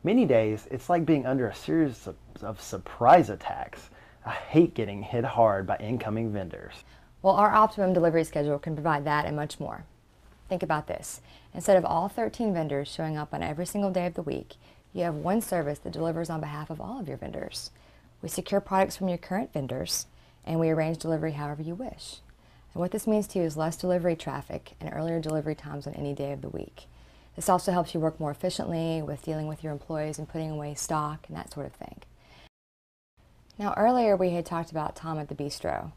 Many days, it's like being under a series of surprise attacks. I hate getting hit hard by incoming vendors. Well, our optimum delivery schedule can provide that and much more. Think about this. Instead of all 13 vendors showing up on every single day of the week, you have one service that delivers on behalf of all of your vendors. We secure products from your current vendors, and we arrange delivery however you wish. And what this means to you is less delivery traffic and earlier delivery times on any day of the week. This also helps you work more efficiently with dealing with your employees and putting away stock and that sort of thing. Now, earlier we had talked about Tom at the bistro,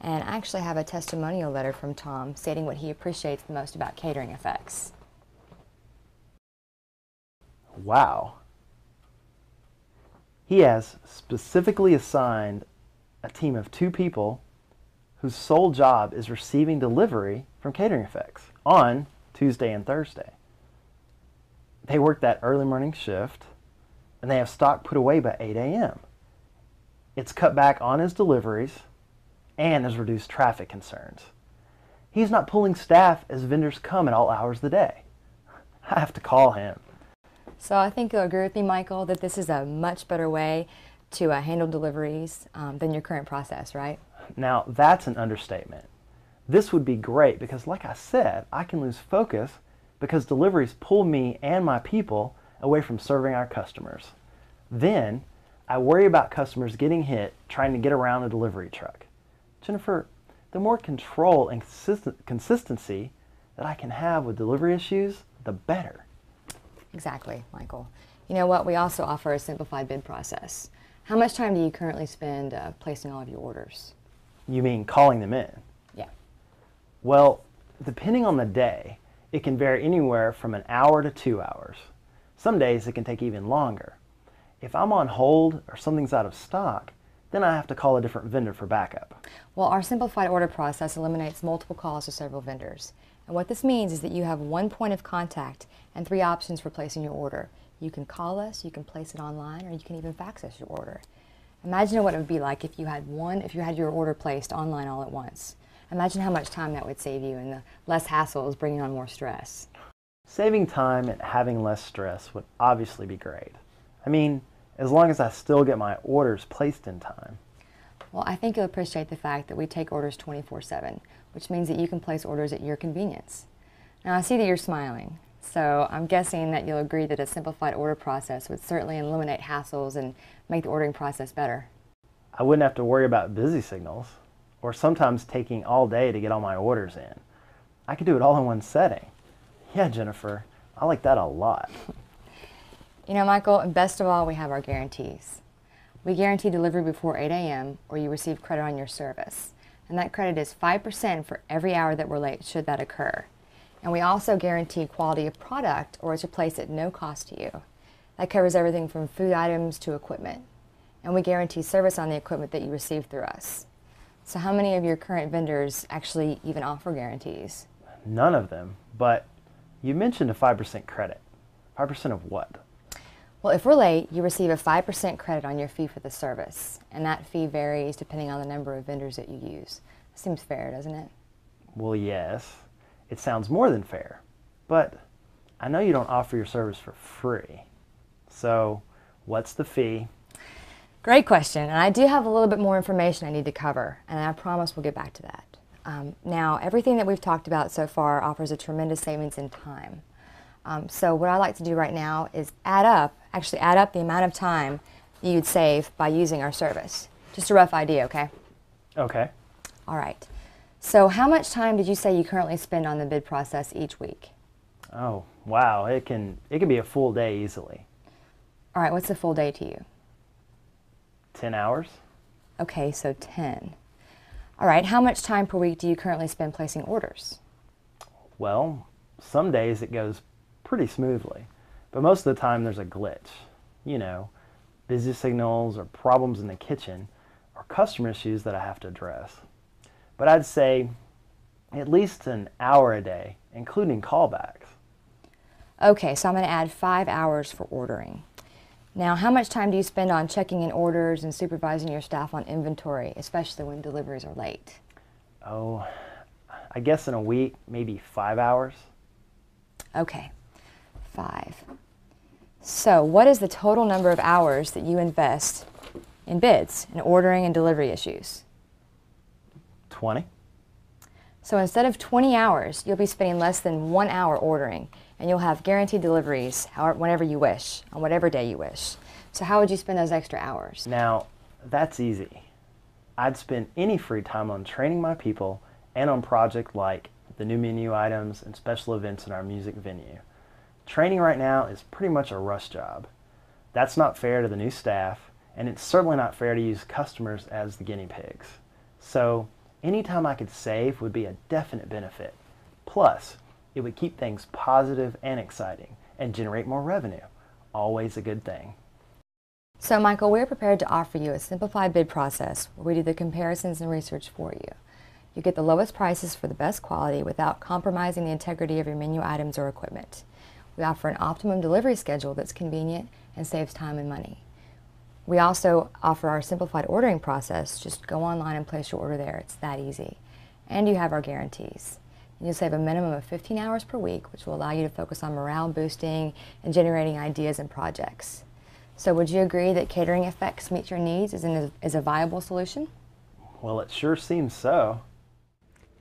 and I actually have a testimonial letter from Tom stating what he appreciates the most about catering effects. Wow. He has specifically assigned a team of 2 people whose sole job is receiving delivery from Catering Effects on Tuesday and Thursday. They work that early morning shift, and they have stock put away by 8 a.m. It's cut back on his deliveries and has reduced traffic concerns. He's not pulling staff as vendors come at all hours of the day. I have to call him. So I think you'll agree with me, Michael, that this is a much better way to handle deliveries than your current process, right? Now, that's an understatement. This would be great because, like I said, I can lose focus because deliveries pull me and my people away from serving our customers. Then, I worry about customers getting hit trying to get around a delivery truck. Jennifer, the more control and consistency that I can have with delivery issues, the better. Exactly, Michael. You know what? We also offer a simplified bid process. How much time do you currently spend placing all of your orders? You mean calling them in? Yeah. Well, depending on the day, it can vary anywhere from an hour to 2 hours. Some days it can take even longer. If I'm on hold or something's out of stock, then I have to call a different vendor for backup. Well, our simplified order process eliminates multiple calls to several vendors. And what this means is that you have one point of contact and 3 options for placing your order. You can call us, you can place it online, or you can even fax us your order. Imagine what it would be like if you had your order placed online all at once. Imagine how much time that would save you and the less hassles bringing on more stress. Saving time and having less stress would obviously be great. I mean, as long as I still get my orders placed in time. Well, I think you'll appreciate the fact that we take orders 24/7, which means that you can place orders at your convenience. Now, I see that you're smiling, so I'm guessing that you'll agree that a simplified order process would certainly eliminate hassles and make the ordering process better. I wouldn't have to worry about busy signals, or sometimes taking all day to get all my orders in. I could do it all in one setting. Yeah, Jennifer, I like that a lot. You know, Michael, and best of all, we have our guarantees. We guarantee delivery before 8 a.m. or you receive credit on your service. And that credit is 5% for every hour that we're late, should that occur. And we also guarantee quality of product or it's replaced at no cost to you. That covers everything from food items to equipment. And we guarantee service on the equipment that you receive through us. So how many of your current vendors actually even offer guarantees? None of them, but you mentioned a 5% credit. 5% of what? Well, if we're late, you receive a 5% credit on your fee for the service, and that fee varies depending on the number of vendors that you use. Seems fair, doesn't it? Well, yes. It sounds more than fair, but I know you don't offer your service for free. So, what's the fee? Great question, and I do have a little bit more information I need to cover, and I promise we'll get back to that. Now, everything that we've talked about so far offers a tremendous savings in time. So what I like to do right now is add up the amount of time you'd save by using our service. Just a rough idea, okay? Okay. All right. So how much time did you say you currently spend on the bid process each week? Oh, wow. It can be a full day easily. All right, what's a full day to you? 10 hours. Okay, so 10. All right, how much time per week do you currently spend placing orders? Well, some days it goes pretty smoothly, but most of the time there's a glitch. You know, busy signals or problems in the kitchen or customer issues that I have to address. But I'd say at least an hour a day, including callbacks. Okay, so I'm going to add 5 hours for ordering. Now, how much time do you spend on checking in orders and supervising your staff on inventory, especially when deliveries are late? Oh, I guess in a week, maybe 5 hours. Okay, 5. So, what is the total number of hours that you invest in bids, in ordering and delivery issues? 20. So instead of 20 hours, you'll be spending less than 1 hour ordering, and you'll have guaranteed deliveries whenever you wish, on whatever day you wish. So how would you spend those extra hours? Now, that's easy. I'd spend any free time on training my people and on projects like the new menu items and special events in our music venue. Training right now is pretty much a rush job. That's not fair to the new staff, and it's certainly not fair to use customers as the guinea pigs. So, any time I could save would be a definite benefit. Plus, it would keep things positive and exciting and generate more revenue. Always a good thing. So Michael, we're prepared to offer you a simplified bid process where we do the comparisons and research for you. You get the lowest prices for the best quality without compromising the integrity of your menu items or equipment. We offer an optimum delivery schedule that's convenient and saves time and money. We also offer our simplified ordering process. Just go online and place your order there. It's that easy. And you have our guarantees. You'll save a minimum of 15 hours per week, which will allow you to focus on morale boosting and generating ideas and projects. So would you agree that Catering Effects meets your needs is a viable solution? Well, it sure seems so.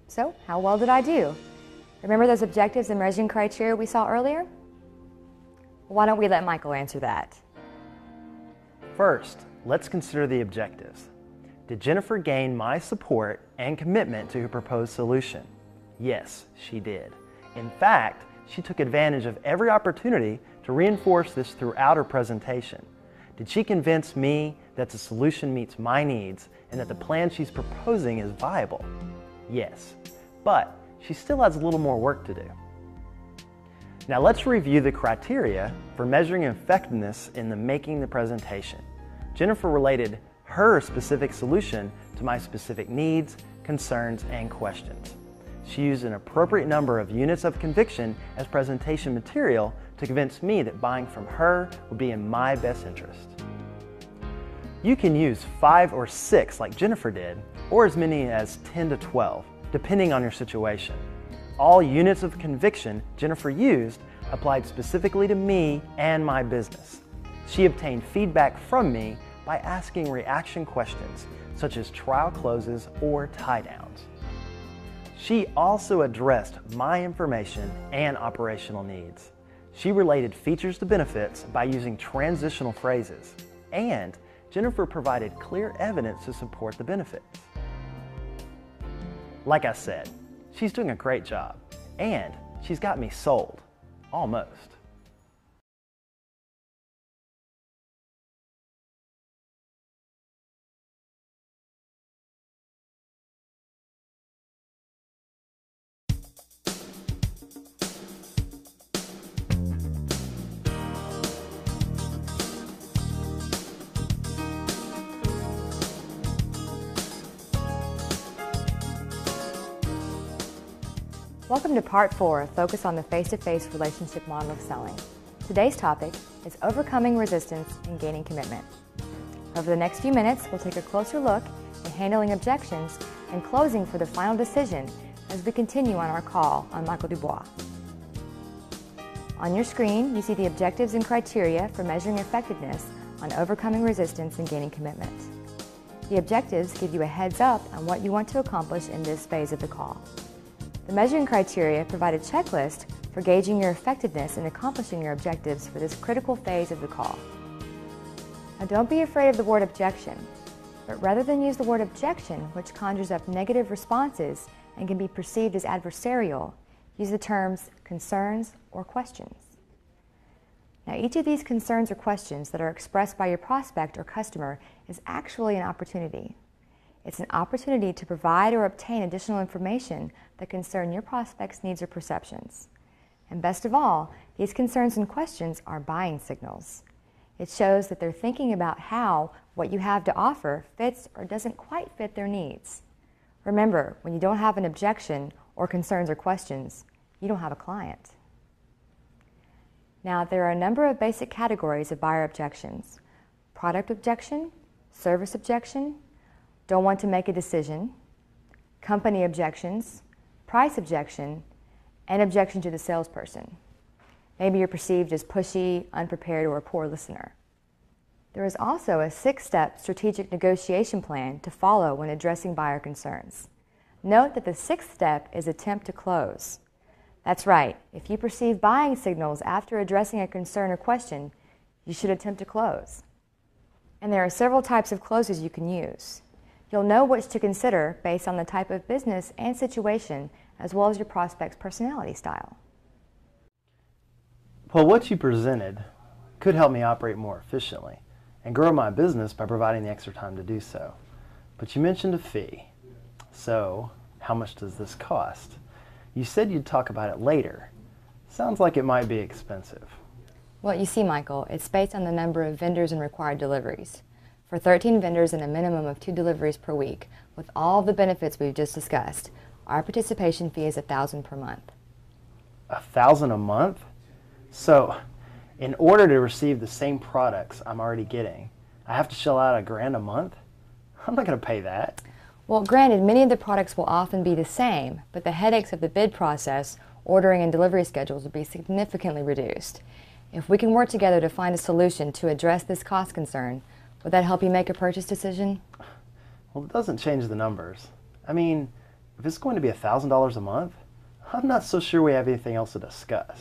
So, how well did I do? Remember those objectives and measuring criteria we saw earlier? Why don't we let Michael answer that? First, let's consider the objectives. Did Jennifer gain my support and commitment to her proposed solution? Yes, she did. In fact, she took advantage of every opportunity to reinforce this throughout her presentation. Did she convince me that the solution meets my needs and that the plan she's proposing is viable? Yes, but she still has a little more work to do. Now let's review the criteria for measuring effectiveness in making the presentation. Jennifer related her specific solution to my specific needs, concerns, and questions. She used an appropriate number of units of conviction as presentation material to convince me that buying from her would be in my best interest. You can use 5 or 6 like Jennifer did, or as many as 10 to 12, depending on your situation. All units of conviction Jennifer used applied specifically to me and my business. She obtained feedback from me by asking reaction questions, such as trial closes or tie downs. She also addressed my information and operational needs. She related features to benefits by using transitional phrases, and Jennifer provided clear evidence to support the benefits. Like I said, she's doing a great job, and she's got me sold. Almost. Welcome to Part 4, Focus on the Face-to-Face Relationship Model of Selling. Today's topic is overcoming resistance and gaining commitment. Over the next few minutes, we'll take a closer look at handling objections and closing for the final decision as we continue on our call on Michael Dubois. On your screen, you see the objectives and criteria for measuring effectiveness on overcoming resistance and gaining commitment. The objectives give you a heads up on what you want to accomplish in this phase of the call. The measuring criteria provide a checklist for gauging your effectiveness in accomplishing your objectives for this critical phase of the call. Now, don't be afraid of the word objection, but rather than use the word objection, which conjures up negative responses and can be perceived as adversarial, use the terms concerns or questions. Now, each of these concerns or questions that are expressed by your prospect or customer is actually an opportunity. It's an opportunity to provide or obtain additional information that concern your prospect's needs or perceptions. And best of all, these concerns and questions are buying signals. It shows that they're thinking about how what you have to offer fits or doesn't quite fit their needs. Remember, when you don't have an objection or concerns or questions, you don't have a client. Now, there are a number of basic categories of buyer objections: product objection, service objection, don't want to make a decision, company objections, price objection, and objection to the salesperson. Maybe you're perceived as pushy, unprepared, or a poor listener. There is also a 6-step strategic negotiation plan to follow when addressing buyer concerns. Note that the 6th step is attempt to close. That's right, if you perceive buying signals after addressing a concern or question, you should attempt to close. And there are several types of closes you can use. You'll know which to consider based on the type of business and situation, as well as your prospect's personality style. Well, what you presented could help me operate more efficiently and grow my business by providing the extra time to do so. But you mentioned a fee. So, how much does this cost? You said you'd talk about it later. Sounds like it might be expensive. Well, you see, Michael, it's based on the number of vendors and required deliveries. For 13 vendors and a minimum of 2 deliveries per week, with all the benefits we've just discussed, our participation fee is $1,000 per month. $1,000 a month? So, in order to receive the same products I'm already getting, I have to shell out $1,000 a month? I'm not going to pay that. Well, granted, many of the products will often be the same, but the headaches of the bid process, ordering and delivery schedules will be significantly reduced. If we can work together to find a solution to address this cost concern, would that help you make a purchase decision? Well, it doesn't change the numbers. I mean, if it's going to be $1,000 a month, I'm not so sure we have anything else to discuss.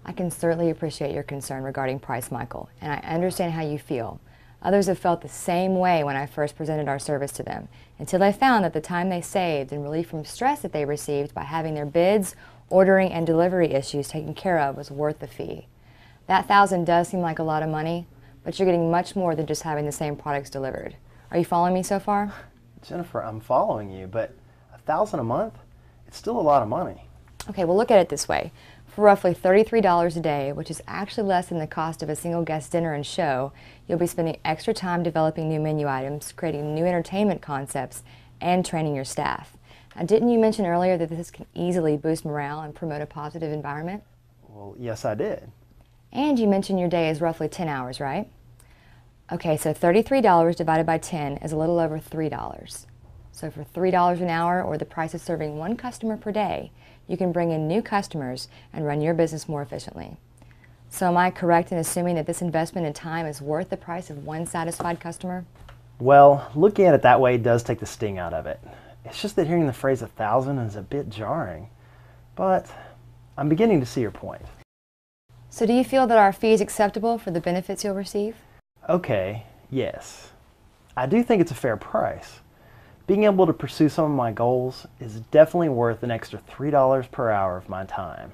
I can certainly appreciate your concern regarding price, Michael, and I understand how you feel. Others have felt the same way when I first presented our service to them, until they found that the time they saved and relief from stress that they received by having their bids, ordering, and delivery issues taken care of was worth the fee. That $1,000 does seem like a lot of money, but you're getting much more than just having the same products delivered. Are you following me so far? Jennifer, I'm following you, but $1,000 a month? It's still a lot of money. Okay, well, look at it this way. For roughly $33 a day, which is actually less than the cost of a single guest dinner and show, you'll be spending extra time developing new menu items, creating new entertainment concepts, and training your staff. Now, didn't you mention earlier that this can easily boost morale and promote a positive environment? Well, yes, I did. And you mentioned your day is roughly 10 hours, right? Okay, so $33 divided by 10 is a little over $3. So for $3 an hour, or the price of serving 1 customer per day, you can bring in new customers and run your business more efficiently. So am I correct in assuming that this investment in time is worth the price of 1 satisfied customer? Well, looking at it that way does take the sting out of it. It's just that hearing the phrase 1,000 is a bit jarring. But I'm beginning to see your point. So do you feel that our fee is acceptable for the benefits you'll receive? Okay, yes. I do think it's a fair price. Being able to pursue some of my goals is definitely worth an extra $3 per hour of my time.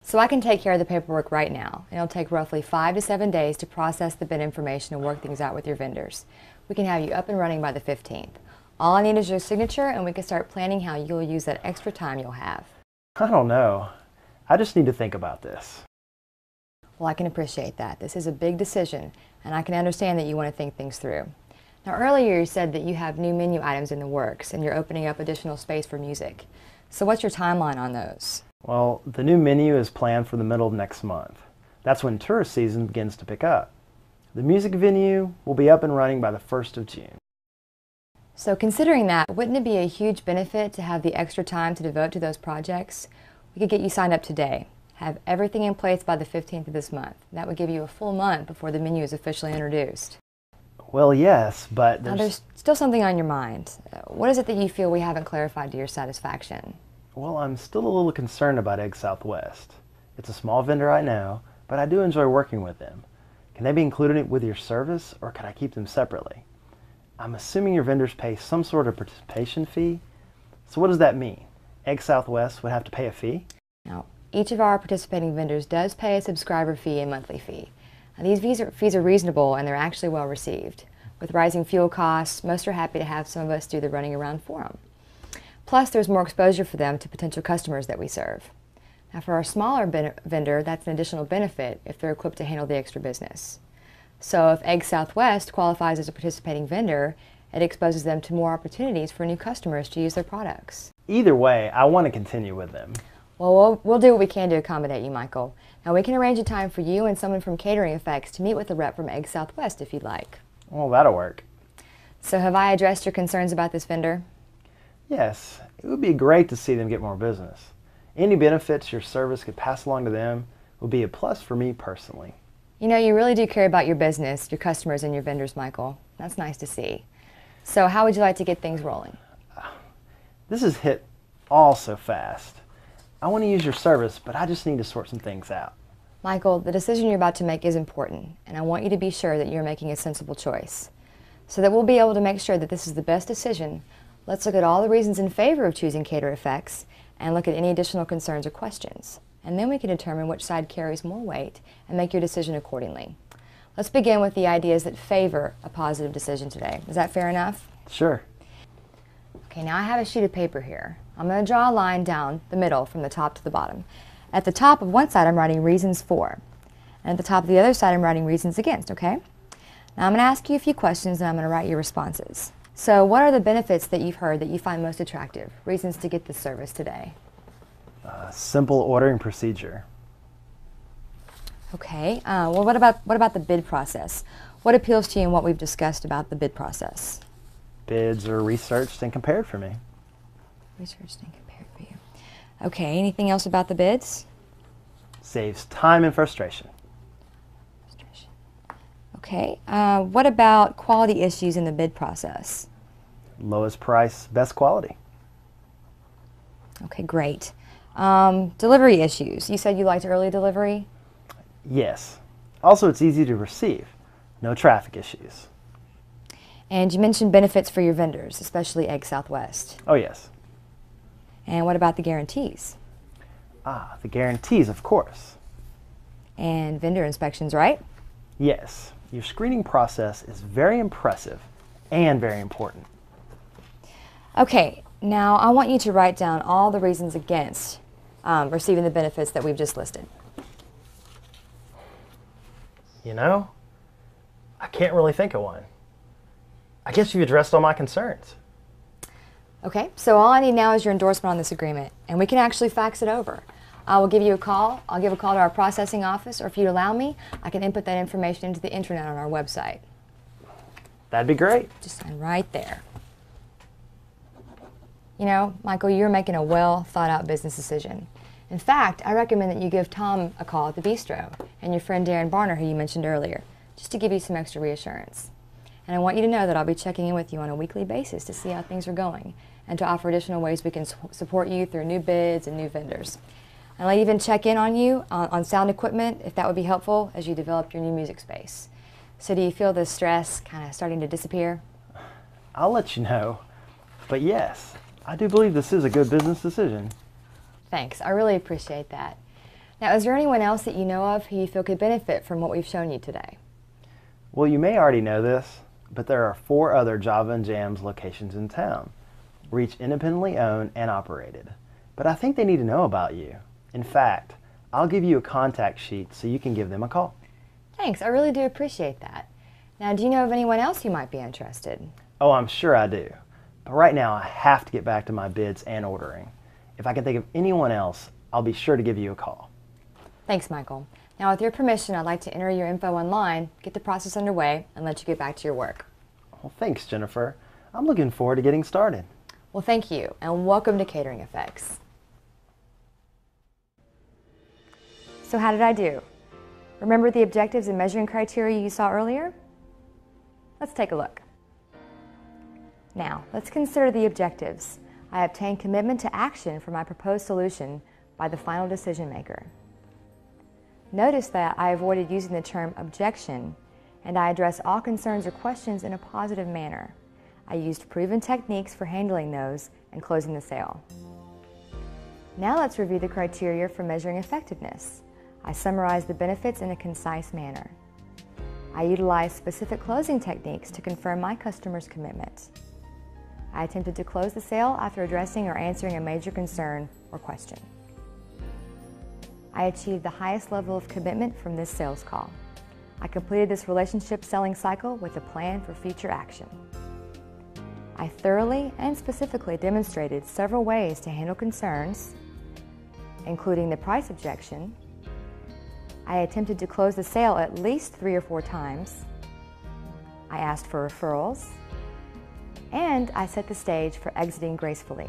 So I can take care of the paperwork right now. It'll take roughly 5 to 7 days to process the bid information and work things out with your vendors. We can have you up and running by the 15th. All I need is your signature, and we can start planning how you'll use that extra time you'll have. I don't know. I just need to think about this. Well, I can appreciate that. This is a big decision, and I can understand that you want to think things through. Now, earlier you said that you have new menu items in the works, and you're opening up additional space for music. So what's your timeline on those? Well, the new menu is planned for the middle of next month. That's when tourist season begins to pick up. The music venue will be up and running by the 1st of June. So considering that, wouldn't it be a huge benefit to have the extra time to devote to those projects? We could get you signed up today. Have everything in place by the 15th of this month. That would give you a full month before the menu is officially introduced. Well, yes, but Now, there's still something on your mind. What is it that you feel we haven't clarified to your satisfaction? Well, I'm still a little concerned about Egg Southwest. It's a small vendor, I know, but I do enjoy working with them. Can they be included with your service, or can I keep them separately? I'm assuming your vendors pay some sort of participation fee. So what does that mean? Egg Southwest would have to pay a fee? Now, each of our participating vendors does pay a subscriber fee and monthly fee. Now, these fees are reasonable, and they're actually well received. With rising fuel costs, most are happy to have some of us do the running around for them. Plus, there's more exposure for them to potential customers that we serve. Now, for our smaller vendor, that's an additional benefit if they're equipped to handle the extra business. So if Egg Southwest qualifies as a participating vendor, it exposes them to more opportunities for new customers to use their products. Either way, I want to continue with them. Well, we'll do what we can to accommodate you, Michael. Now, we can arrange a time for you and someone from Catering Effects to meet with a rep from Egg Southwest if you'd like. Well, that'll work. So have I addressed your concerns about this vendor? Yes, it would be great to see them get more business. Any benefits your service could pass along to them would be a plus for me personally. You know, you really do care about your business, your customers, and your vendors, Michael. That's nice to see. So how would you like to get things rolling? This has hit all so fast. I want to use your service, but I just need to sort some things out. Michael, the decision you're about to make is important, and I want you to be sure that you're making a sensible choice. So that we'll be able to make sure that this is the best decision, let's look at all the reasons in favor of choosing Catering Effects and look at any additional concerns or questions. And then we can determine which side carries more weight and make your decision accordingly. Let's begin with the ideas that favor a positive decision today. Is that fair enough? Sure. Okay, now I have a sheet of paper here. I'm going to draw a line down the middle from the top to the bottom. At the top of one side, I'm writing reasons for. And at the top of the other side, I'm writing reasons against, okay? Now I'm going to ask you a few questions and I'm going to write your responses. So what are the benefits that you've heard that you find most attractive? Reasons to get this service today? Simple ordering procedure. Okay, well what about the bid process? What appeals to you in what we've discussed about the bid process? Bids are researched and compared for me. Researched and compared for you. Okay, anything else about the bids? Saves time and frustration. Okay, what about quality issues in the bid process? Lowest price, best quality. Okay, great. Delivery issues. You said you liked early delivery? Yes. Also, it's easy to receive. No traffic issues. And you mentioned benefits for your vendors, especially Egg Southwest. Oh, yes. And what about the guarantees? The guarantees, of course. And vendor inspections, right? Yes. Your screening process is very impressive and very important. Okay, now I want you to write down all the reasons against receiving the benefits that we've just listed. You know, I can't really think of one. I guess you've addressed all my concerns. Okay, so all I need now is your endorsement on this agreement, and we can actually fax it over. I will give you a call. I'll give a call to our processing office, or if you'd allow me, I can input that information into the intranet on our website. That'd be great. Just sign right there. You know, Michael, you're making a well thought out business decision. In fact, I recommend that you give Tom a call at the bistro and your friend Darren Barner, who you mentioned earlier, just to give you some extra reassurance. And I want you to know that I'll be checking in with you on a weekly basis to see how things are going and to offer additional ways we can support you through new bids and new vendors. And I'll even check in on you on sound equipment, if that would be helpful, as you develop your new music space. So do you feel the stress kind of starting to disappear? I'll let you know. But yes, I do believe this is a good business decision. Thanks, I really appreciate that. Now, is there anyone else that you know of who you feel could benefit from what we've shown you today? Well, you may already know this, but there are 4 other Java and Jams locations in town. We're each independently owned and operated. But I think they need to know about you. In fact, I'll give you a contact sheet so you can give them a call. Thanks, I really do appreciate that. Now, do you know of anyone else who might be interested? Oh, I'm sure I do. But right now, I have to get back to my bids and ordering. If I can think of anyone else, I'll be sure to give you a call. Thanks, Michael. Now, with your permission, I'd like to enter your info online, get the process underway, and let you get back to your work. Well, thanks, Jennifer. I'm looking forward to getting started. Well, thank you, and welcome to Catering Effects. So how did I do? Remember the objectives and measuring criteria you saw earlier? Let's take a look. Now, let's consider the objectives. I obtained commitment to action for my proposed solution by the final decision maker. Notice that I avoided using the term objection, and I addressed all concerns or questions in a positive manner. I used proven techniques for handling those and closing the sale. Now let's review the criteria for measuring effectiveness. I summarized the benefits in a concise manner. I utilized specific closing techniques to confirm my customer's commitment. I attempted to close the sale after addressing or answering a major concern or question. I achieved the highest level of commitment from this sales call. I completed this relationship selling cycle with a plan for future action. I thoroughly and specifically demonstrated several ways to handle concerns including the price objection. I attempted to close the sale at least 3 or 4 times. I asked for referrals. And I set the stage for exiting gracefully.